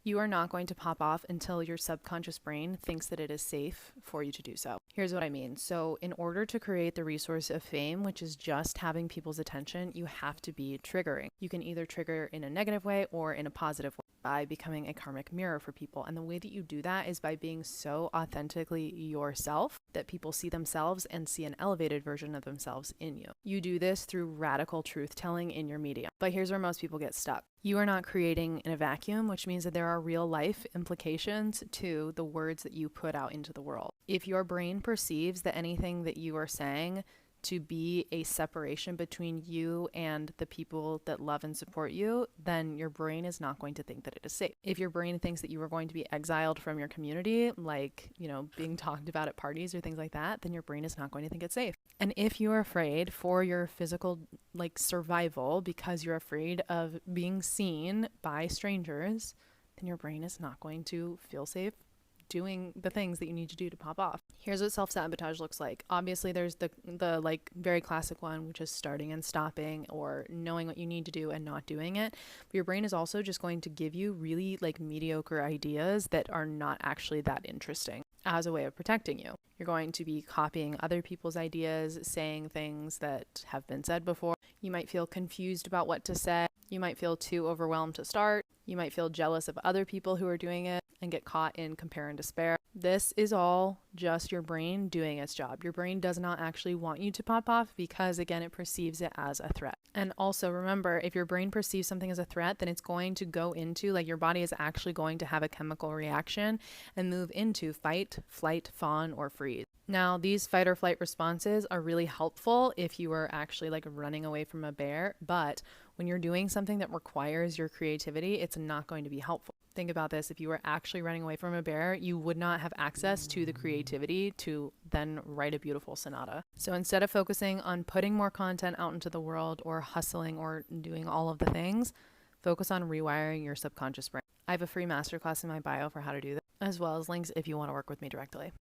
You are not going to pop off until your subconscious brain thinks that it is safe for you to do so. Here's what I mean. So in order to create the resource of fame, which is just having people's attention, you have to be triggering. You can either trigger in a negative way or in a positive way by becoming a karmic mirror for people. And the way that you do that is by being so authentically yourself that people see themselves and see an elevated version of themselves in you. You do this through radical truth telling in your media. But here's where most people get stuck. You are not creating in a vacuum, which means that there are real life implications to the words that you put out into the world. If your brain perceives that anything that you are saying to be a separation between you and the people that love and support you, then your brain is not going to think that it is safe. If your brain thinks that you are going to be exiled from your community, like, being talked about at parties or things like that, then your brain is not going to think it's safe. And if you're afraid for your physical, survival, because you're afraid of being seen by strangers, then your brain is not going to feel safe doing the things that you need to do to pop off. Here's what self-sabotage looks like. Obviously, there's the very classic one, which is starting and stopping, or knowing what you need to do and not doing it. But your brain is also just going to give you really mediocre ideas that are not actually that interesting as a way of protecting you. You're going to be copying other people's ideas, saying things that have been said before. You might feel confused about what to say. You might feel too overwhelmed to start. You might feel jealous of other people who are doing it and get caught in compare and despair. This is all just your brain doing its job. Your brain does not actually want you to pop off because, again, it perceives it as a threat. And also remember, if your brain perceives something as a threat, then it's going to go into, your body is actually going to have a chemical reaction and move into fight, flight, fawn, or freeze. Now, these fight or flight responses are really helpful if you are actually running away from a bear, but when you're doing something that requires your creativity, it's not going to be helpful. Think about this. If you were actually running away from a bear, you would not have access to the creativity to then write a beautiful sonata. So instead of focusing on putting more content out into the world or hustling or doing all of the things, focus on rewiring your subconscious brain. I have a free masterclass in my bio for how to do that, as well as links if you want to work with me directly.